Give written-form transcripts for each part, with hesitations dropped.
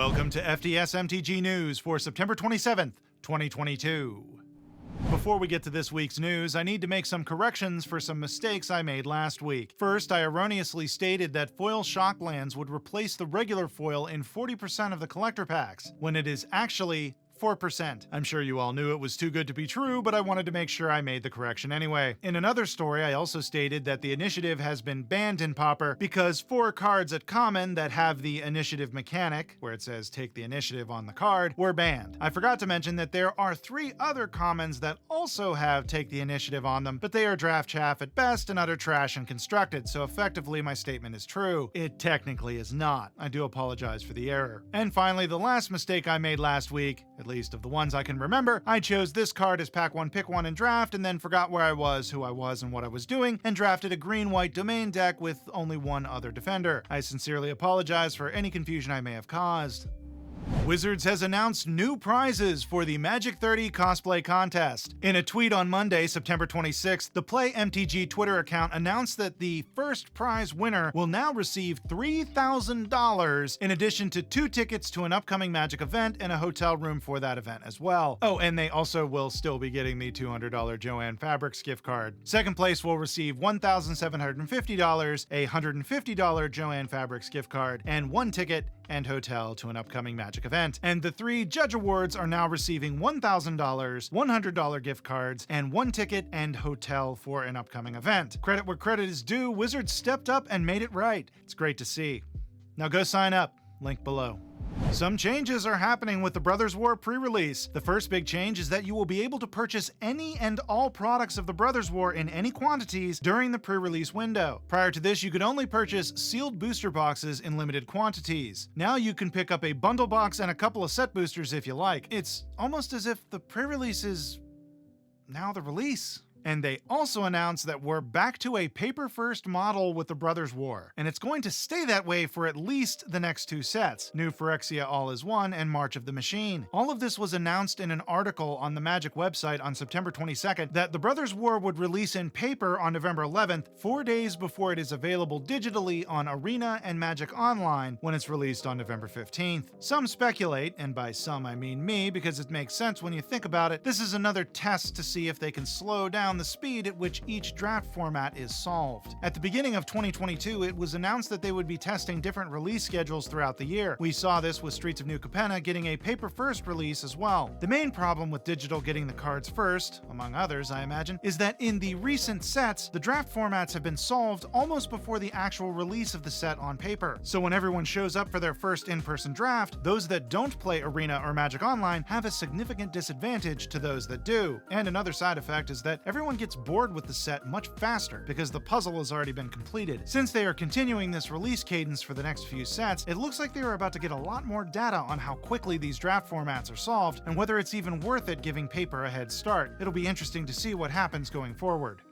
Welcome to FDS MTG News for September 27th, 2022. Before we get to this week's news, I need to make some corrections for some mistakes I made last week. First, I erroneously stated that foil shocklands would replace the regular foil in 40% of the collector packs, when it is actually 4%. I'm sure you all knew it was too good to be true, but I wanted to make sure I made the correction anyway. In another story, I also stated that the initiative has been banned in Pauper because 4 cards at common that have the initiative mechanic, where it says take the initiative on the card, were banned. I forgot to mention that there are 3 other commons that also have take the initiative on them, but they are draft chaff at best and utter trash and constructed, so effectively my statement is true. It technically is not. I do apologize for the error. And finally, the last mistake I made last week, at least of the ones I can remember, I chose this card as pack 1 pick 1 in draft and then forgot where I was, who I was, and what I was doing, and drafted a green-white domain deck with only 1 other defender. I sincerely apologize for any confusion I may have caused. Wizards has announced new prizes for the Magic30 Cosplay contest. In a tweet on Monday, September 26th, the Play MTG Twitter account announced that the first prize winner will now receive $3,000 in addition to 2 tickets to an upcoming Magic event and a hotel room for that event as well. Oh, and they also will still be getting the $200 Joanne Fabrics gift card. Second place will receive $1,750, a $150 Joanne Fabrics gift card, and 1 ticket and hotel to an upcoming Magic event. And the 3 judge awards are now receiving $1,000, $100 gift cards, and 1 ticket and hotel for an upcoming event. Credit where credit is due, Wizards stepped up and made it right. It's great to see. Now go sign up. Link below. Some changes are happening with the Brothers War pre-release. The first big change is that you will be able to purchase any and all products of the Brothers War in any quantities during the pre-release window. Prior to this, you could only purchase sealed booster boxes in limited quantities. Now you can pick up a bundle box and a couple of set boosters if you like. It's almost as if the pre-release is now the release. And they also announced that we're back to a paper-first model with the Brothers War, and it's going to stay that way for at least the next 2 sets, New Phyrexia All Is One and March of the Machine. All of this was announced in an article on the Magic website on September 22nd that the Brothers War would release in paper on November 11th, 4 days before it is available digitally on Arena and Magic Online when it's released on November 15th. Some speculate, and by some I mean me because it makes sense when you think about it, this is another test to see if they can slow down the speed at which each draft format is solved. At the beginning of 2022, it was announced that they would be testing different release schedules throughout the year. We saw this with Streets of New Capenna getting a paper-first release as well. The main problem with digital getting the cards first, among others I imagine, is that in the recent sets, the draft formats have been solved almost before the actual release of the set on paper. So when everyone shows up for their first in-person draft, those that don't play Arena or Magic Online have a significant disadvantage to those that do. And another side effect is that everyone gets bored with the set much faster because the puzzle has already been completed. Since they are continuing this release cadence for the next few sets, it looks like they are about to get a lot more data on how quickly these draft formats are solved and whether it's even worth it giving paper a head start. It'll be interesting to see what happens going forward.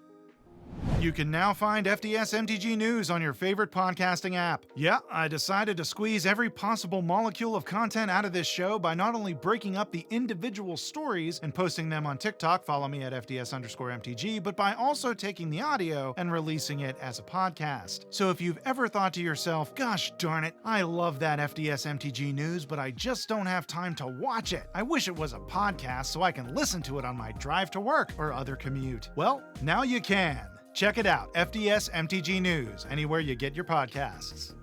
You can now find FDS MTG News on your favorite podcasting app. Yeah, I decided to squeeze every possible molecule of content out of this show by not only breaking up the individual stories and posting them on TikTok, follow me at FDS_MTG, but by also taking the audio and releasing it as a podcast. So if you've ever thought to yourself, gosh darn it, I love that FDS MTG News, but I just don't have time to watch it. I wish it was a podcast so I can listen to it on my drive to work or other commute. Well, now you can. Check it out, FDS MTG News, anywhere you get your podcasts.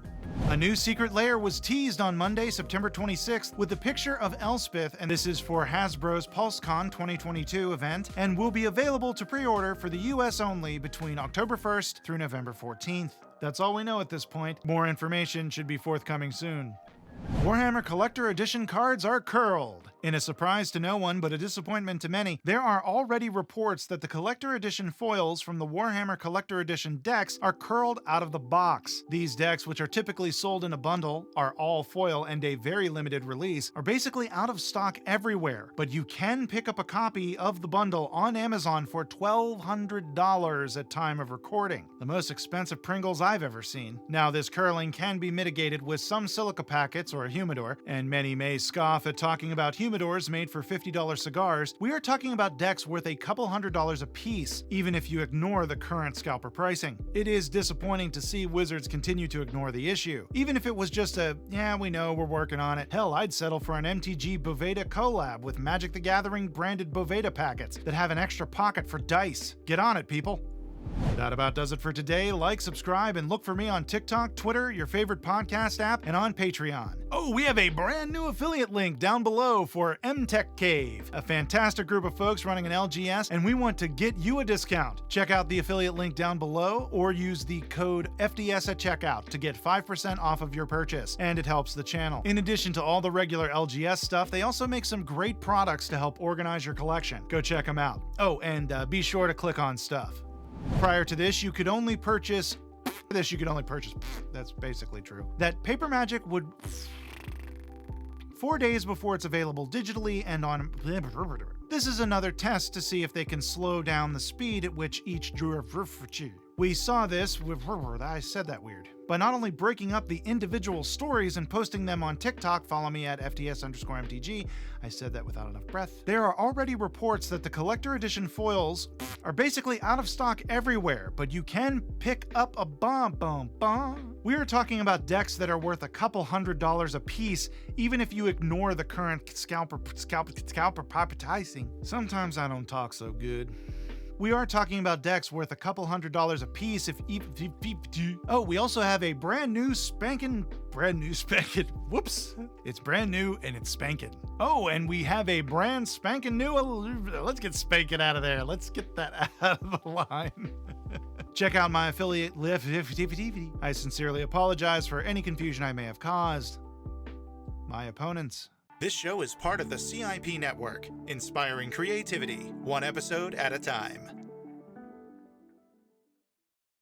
A new secret lair was teased on Monday, September 26th, with a picture of Elspeth, and this is for Hasbro's PulseCon 2022 event, and will be available to pre-order for the US only between October 1st through November 14th. That's all we know at this point. More information should be forthcoming soon. Warhammer Collector Edition cards are curled. In a surprise to no one but a disappointment to many, there are already reports that the Collector Edition foils from the Warhammer Collector Edition decks are curled out of the box. These decks, which are typically sold in a bundle, are all foil and a very limited release, are basically out of stock everywhere, but you can pick up a copy of the bundle on Amazon for $1,200 at time of recording. The most expensive Pringles I've ever seen. Now, this curling can be mitigated with some silica packets or a humidor, and many may scoff at talking about humidor humidors made for $50 cigars, we are talking about decks worth a couple $100s a piece, even if you ignore the current scalper pricing. It is disappointing to see Wizards continue to ignore the issue. Even if it was just a, yeah, we know, we're working on it. Hell, I'd settle for an MTG Boveda collab with Magic the Gathering branded Boveda packets that have an extra pocket for dice. Get on it, people. That about does it for today. Like, subscribe, and look for me on TikTok, Twitter, your favorite podcast app, and on Patreon. Oh, we have a brand new affiliate link down below for MTech Cave, a fantastic group of folks running an LGS, and we want to get you a discount. Check out the affiliate link down below or use the code FDS at checkout to get 5% off of your purchase, and it helps the channel. In addition to all the regular LGS stuff, they also make some great products to help organize your collection. Go check them out. Oh, and be sure to click on stuff. Prior to this, you could only purchase. That's basically true. That Paper Magic would 4 days before it's available digitally and on. This is another test to see if they can slow down the speed at which each. We saw this with. I said that weird. By not only breaking up the individual stories and posting them on TikTok, follow me at FDS_MTG. I said that without enough breath. There are already reports that the collector edition foils are basically out of stock everywhere, but you can pick up a bomb. We are talking about decks that are worth a couple $100s a piece, even if you ignore the current scalper privatizing. Sometimes I don't talk so good. We are talking about decks worth a couple $100s a piece Oh, we also have a brand new spanking, whoops. It's brand new and it's spanking. Oh, and we have a brand spanking new, let's get spanking out of there. Let's get that out of the line. Check out my affiliate list. I sincerely apologize for any confusion I may have caused. My opponents. This show is part of the CIP network, inspiring creativity, one episode at a time.